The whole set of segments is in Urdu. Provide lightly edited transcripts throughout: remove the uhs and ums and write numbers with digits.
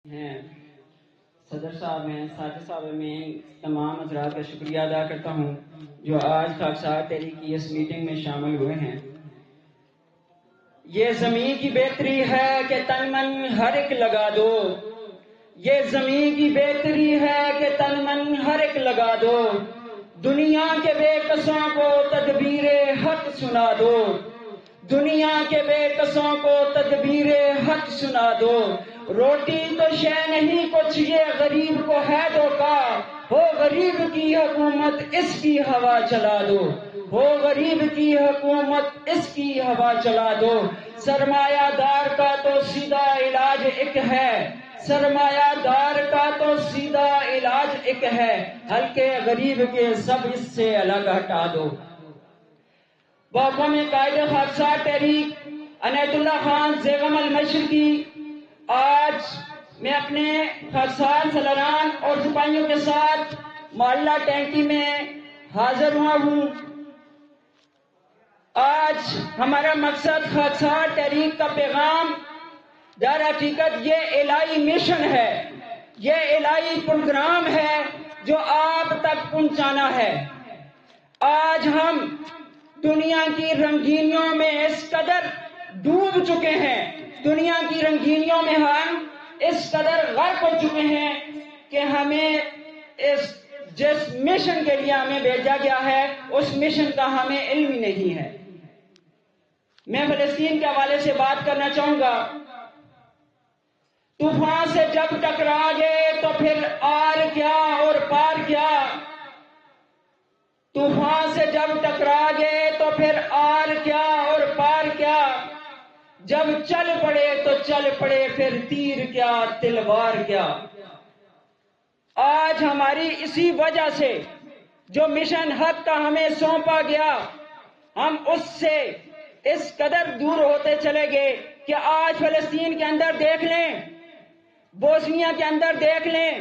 ہیں صدر صاحب ہیں، ساجد صاحب ہیں، میں تمام حضرات کا شکریہ ادا کرتا ہوں جو آج خاکسار تحریک کی اس میٹنگ میں شامل ہوئے ہیں۔ یہ زمین کی بہتری ہے کہ تن من ہر ایک لگا دو، یہ زمین کی بہتری ہے کہ تن من ہر ایک لگا دو، دنیا کے بے قصوں کو تدبیر حق سنا دو، دنیا کے بے قصوں کو تدبیر حق سنا دو، روٹی تو شے نہیں کچھ یہ غریب کو ہے دھوکا، ہو غریب کی حکومت اس کی ہوا چلا دو، ہو غریب کی حکومت اس کی ہوا چلا دو، سرمایہ دار کا تو سیدھا علاج ایک ہے، سرمایہ دار کا تو سیدھا علاج ایک ہے، ہلکے غریب کے سب اس سے الگ ہٹا دو۔ باقوں میں قائد خاکسار تحریک عنایت اللہ خان زیغم المشرقی آج میں اپنے خاکسار سالاران اور سپاہیوں کے ساتھ محلہ ٹینکی میں حاضر ہوا ہوں۔ آج ہمارا مقصد خاکسار تحریک کا پیغام در حقیقت یہ الہی مشن ہے، یہ الہی پروگرام ہے جو آپ تک پہنچانا ہے۔ آج ہم دنیا کی رنگینیوں میں اس قدر ڈوب چکے ہیں، دنیا کی رنگینیوں میں ہم اس قدر غرق ہو چکے ہیں کہ ہمیں جس مشن کے لیے ہمیں بھیجا گیا ہے اس مشن کا ہمیں علم ہی نہیں ہے۔ میں فلسطین کے حوالے سے بات کرنا چاہوں گا۔ طوفان سے جب ٹکرا گئے تو پھر آر کیا اور پار کیا، طوفان سے جب ٹکرا گئے تو پھر آر کیا اور پار کیا، جب چل پڑے تو چل پڑے پھر تیر کیا تلوار کیا۔ آج ہماری اسی وجہ سے جو مشن حق کا ہمیں سونپا گیا ہم اس سے اس قدر دور ہوتے چلے گئے کہ آج فلسطین کے اندر دیکھ لیں، بوسنیا کے اندر دیکھ لیں،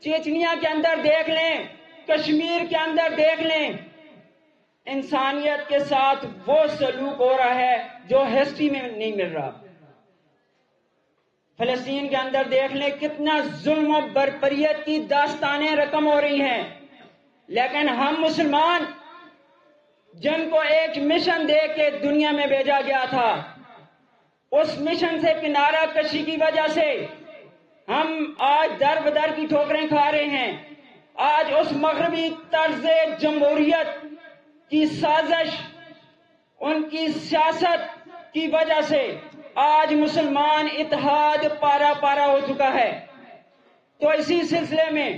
چیچنیا کے اندر دیکھ لیں، کشمیر کے اندر دیکھ لیں، انسانیت کے ساتھ وہ سلوک ہو رہا ہے جو ہسٹری میں نہیں مل رہا۔ فلسطین کے اندر دیکھ لیں کتنا ظلم و بربریت کی داستانیں رقم ہو رہی ہیں، لیکن ہم مسلمان جن کو ایک مشن دے کے دنیا میں بھیجا گیا تھا، اس مشن سے کنارہ کشی کی وجہ سے ہم آج در بدر کی ٹھوکریں کھا رہے ہیں۔ آج اس مغربی طرز جمہوریت کی سازش، ان کی سیاست کی وجہ سے آج مسلمان اتحاد پارا پارا ہو چکا ہے۔ تو اسی سلسلے میں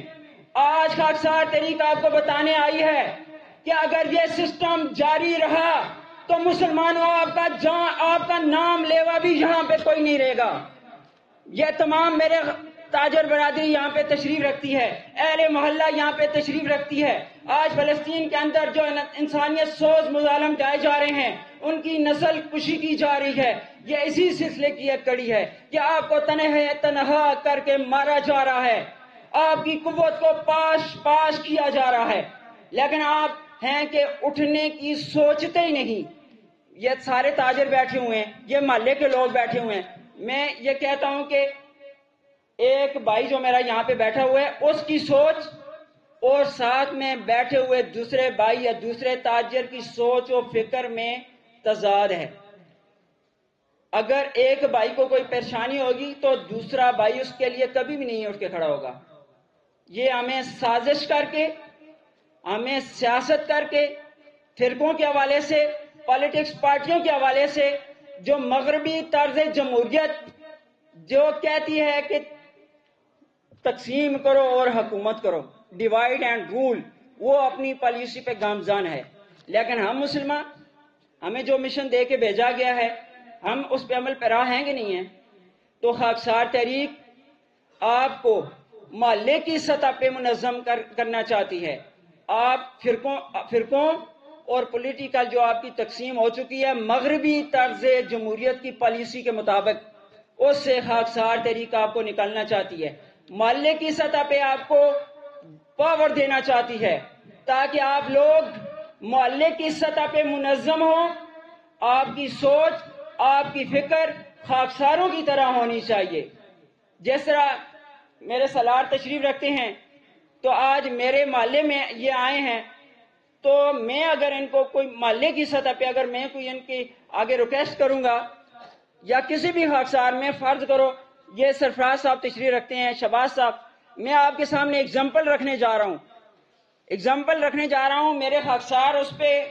آج خاکسار تحریک آپ کو بتانے آئی ہے کہ اگر یہ سسٹم جاری رہا تو مسلمانوں آپ کا نام لیوا بھی یہاں پہ کوئی نہیں رہے گا۔ یہ تمام میرے تاجر برادری یہاں پہ تشریف رکھتی ہے، اہل محلہ یہاں پہ تشریف رکھتی ہے۔ آج فلسطین کے اندر جو انسانیت سوز مظالم ڈھائے جا رہے ہیں، ان کی نسل کشی کی جا رہی ہے، یہ اسی سلسلے کی ایک کڑی ہے کہ آپ کو تنہا کر کے مارا جا رہا ہے، آپ کی قوت کو پاش کیا جا رہا ہے، لیکن آپ ہیں کہ اٹھنے کی سوچتے ہی نہیں۔ یہ سارے تاجر بیٹھے ہوئے ہیں، یہ محلے کے لوگ بیٹھے ہوئے ہیں۔ میں یہ کہتا ہوں کہ ایک بھائی جو میرا یہاں پہ بیٹھا ہوا ہے اس کی سوچ اور ساتھ میں بیٹھے ہوئے دوسرے بھائی یا دوسرے تاجر کی سوچ و فکر میں تضاد ہے۔ اگر ایک بھائی کو کوئی پریشانی ہوگی تو دوسرا بھائی اس کے لیے کبھی بھی نہیں اٹھ کے کھڑا ہوگا۔ یہ ہمیں سازش کر کے، ہمیں سیاست کر کے، فرقوں کے حوالے سے، پالیٹکس پارٹیوں کے حوالے سے جو مغربی طرز جمہوریت جو کہتی ہے کہ تقسیم کرو اور حکومت کرو، ڈیوائیڈ اینڈ رول، وہ اپنی پالیسی پہ گامزن ہے۔ لیکن ہم مسلمان، ہمیں جو مشن دے کے بھیجا گیا ہے ہم اس پہ عمل پیرا ہیں کہ نہیں ہیں؟ تو خاکسار تحریک آپ کو محلے کی سطح پہ منظم کرنا چاہتی ہے۔ آپ فرقوں اور پولیٹیکل جو آپ کی تقسیم ہو چکی ہے مغربی طرز جمہوریت کی پالیسی کے مطابق، اس سے خاکسار تحریک آپ کو نکالنا چاہتی ہے، محلے کی سطح پہ آپ کو پاور دینا چاہتی ہے تاکہ آپ لوگ محلے کی سطح پہ منظم ہوں، آپ کی سوچ، آپ کی فکر خاکساروں کی طرح ہونی چاہیے۔ جس طرح میرے سالار تشریف رکھتے ہیں تو آج میرے محلے میں یہ آئے ہیں، تو میں اگر ان کو کوئی محلے کی سطح پہ اگر میں کوئی ان کی آگے ریکویسٹ کروں گا یا کسی بھی خاکسار میں فرض کرو یہ سرفراز صاحب تشریف رکھتے ہیں، شہباز صاحب، میں آپ کے سامنے اگزامپل رکھنے جا رہا ہوں، میرے خاکسار اس پہ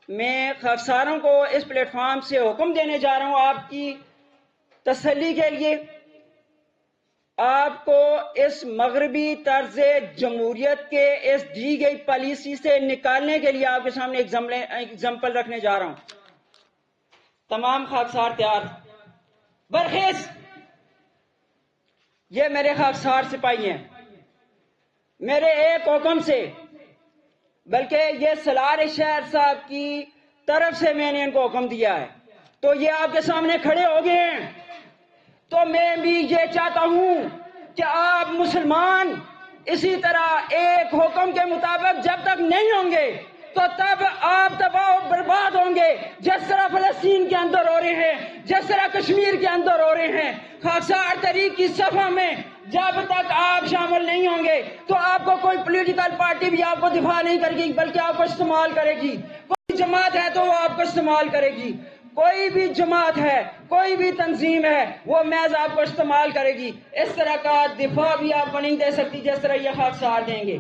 میں خاکساروں کو اس پلیٹ فارم سے حکم دینے جا رہا ہوں آپ کی تسلی کے لیے، آپ کو اس مغربی طرز جمہوریت کے اس دی گئی پالیسی سے نکالنے کے لیے آپ کے سامنے اگزامپل رکھنے جا رہا ہوں۔ تمام خاکسار تیار، برخیز، یہ میرے خاکسار سپاہی ہیں، میرے ایک حکم سے، بلکہ یہ سالار شہر صاحب کی طرف سے میں نے ان کو حکم دیا ہے، تو یہ آپ کے سامنے کھڑے ہو گئے ہیں، تو میں بھی یہ چاہتا ہوں کہ آپ مسلمان اسی طرح ایک حکم کے مطابق جب تک نہیں ہوں گے تو تب آپ تباہ و برباد ہوں گے، جس طرح فلسطین کے اندر ہو رہے ہیں، جس طرح کشمیر کے اندر ہو رہے ہیں۔ خاکسار تحریک کی صفحہ میں جب تک آپ شامل نہیں ہوں گے تو آپ کو کوئی پولیٹیکل پارٹی بھی آپ کو دفاع نہیں کرے گی، بلکہ آپ کو استعمال کرے گی۔ کوئی جماعت ہے تو وہ آپ کو استعمال کرے گی، کوئی بھی جماعت ہے، کوئی بھی تنظیم ہے، وہ محض آپ کو استعمال کرے گی۔ اس طرح کا دفاع بھی آپ کو نہیں دے سکتی جس طرح یہ خاکسار دیں گے۔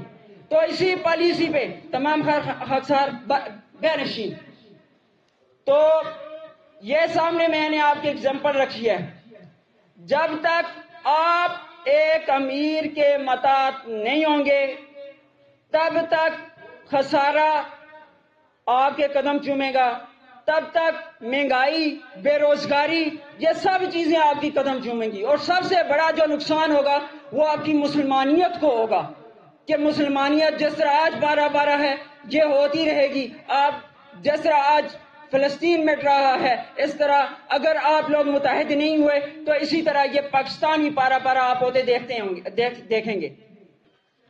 تو اسی پالیسی پہ تمام خاکسار بینشین، تو یہ سامنے میں نے آپ کی اگزامپل رکھی ہے، جب تک آپ ایک امیر کے مطاط نہیں ہوں گے تب تک خسارہ آپ کے قدم چومے گا، تب تک مہنگائی، بے روزگاری، یہ سب چیزیں آپ کی قدم چومیں گی، اور سب سے بڑا جو نقصان ہوگا وہ آپ کی مسلمانیت کو ہوگا، کہ مسلمانیت جس طرح آج 12-12 ہے یہ ہوتی رہے گی۔ آپ جس طرح آج فلسطین مٹ رہا ہے، اس طرح اگر آپ لوگ متحد نہیں ہوئے تو اسی طرح یہ پاکستان ہی پارا پارا آپ ہوتے دیکھیں گے۔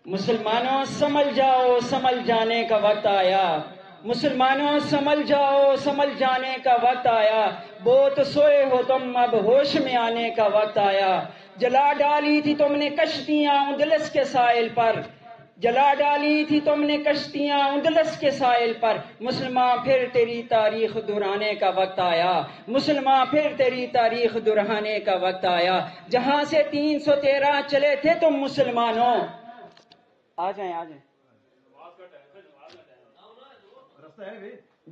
مسلمانوں سمجھ جاؤ، سمجھ جانے کا وقت آیا، مسلمانوں سمجھ جاؤ، سمجھ جانے کا وقت آیا، بہت سوئے ہو تم اب ہوش میں آنے کا وقت آیا۔ جلا ڈالی تھی تم نے کشتیاں اندلس کے ساحل پر، جلا ڈالی تھی تم نے کشتیاں اندلس کے ساحل پر، مسلمان پھر تیری تاریخ دہرانے کا وقت آیا، مسلمان پھر تیری تاریخ دہرانے کا وقت آیا۔ جہاں سے 313 چلے تھے تم مسلمانوں، آ جائیں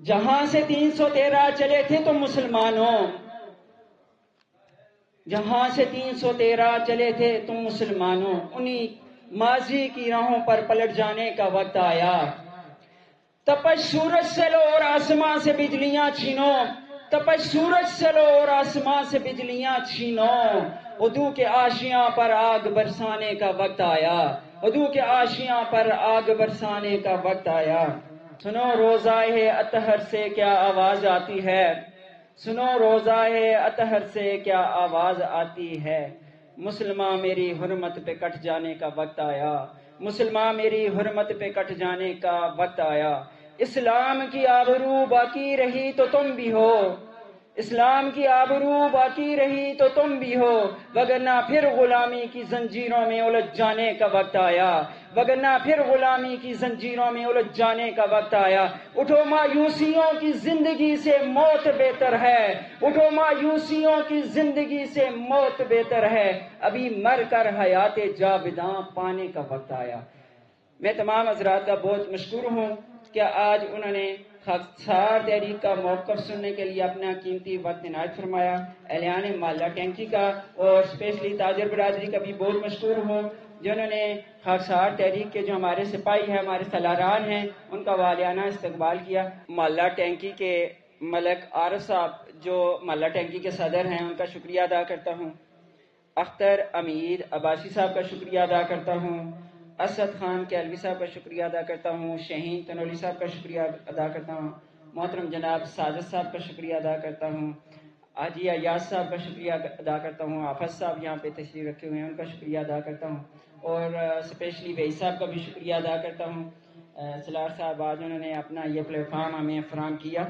جہاں سے 313 چلے تھے تم مسلمانوں، جہاں سے 313 چلے تھے تم مسلمانوں، انہی ماضی کی راہوں پر پلٹ جانے کا وقت آیا۔ تپش سورج سے لو اور آسمان سے بجلیاں چھینو، تپش سورج سے لو اور آسمان سے بجلیاں چھینو، عدو کے آشیاں پر آگ برسانے کا وقت آیا، عدو کے آشیاں پر آگ برسانے کا وقت آیا۔ سنو روزائے اطہر سے کیا آواز آتی ہے، سنو روزائے اطہر سے کیا آواز آتی ہے، مسلمان میری حرمت پہ کٹ جانے کا وقت آیا، مسلمان میری حرمت پہ کٹ جانے کا وقت آیا۔ اسلام کی آبرو باقی رہی تو تم بھی ہو، اسلام کی آبرو باقی رہی تو تم بھی ہو، وگرنہ پھر غلامی کی زنجیروں میں الجھ جانے کا وقت آیا، وگرنہ پھر غلامی کی زنجیروں میں الجھ جانے کا وقت آیا۔ اٹھو مایوسیوں کی زندگی سے موت بہتر ہے، اٹھو مایوسیوں کی زندگی سے موت بہتر ہے، ابھی مر کر حیات جاوداں پانے کا وقت آیا۔ میں تمام حضرات کا بہت مشکور ہوں کہ آج انہوں نے خاکسار تحریک کا موقف سننے کے لیے اپنا قیمتی وقت عنایت فرمایا۔ اہلیان محلہ ٹینکی کا اور اسپیشلی تاجر برادری کا بھی بہت مشکور ہوں جنہوں نے خاکسار تحریک کے جو ہمارے سپاہی ہیں، ہمارے سالاران ہیں، ان کا والیانہ استقبال کیا۔ محلہ ٹینکی کے ملک عارف صاحب جو محلہ ٹینکی کے صدر ہیں ان کا شکریہ ادا کرتا ہوں، اختر امیر عباسی صاحب کا شکریہ ادا کرتا ہوں، اسد خان کیلوی صاحب کا شکریہ ادا کرتا ہوں، شہین تنولی صاحب کا شکریہ ادا کرتا ہوں، محترم جناب ساجد صاحب کا شکریہ ادا کرتا ہوں، حاجی ایاز صاحب کا شکریہ ادا کرتا ہوں، حافظ صاحب یہاں پہ تشریف رکھے ہوئے ہیں ان کا شکریہ ادا کرتا ہوں، اور اسپیشلی وئی صاحب کا بھی شکریہ ادا کرتا ہوں۔ سلار صاحب آج انہوں نے اپنا یہ پلیٹ فارم ہمیں فراہم کیا۔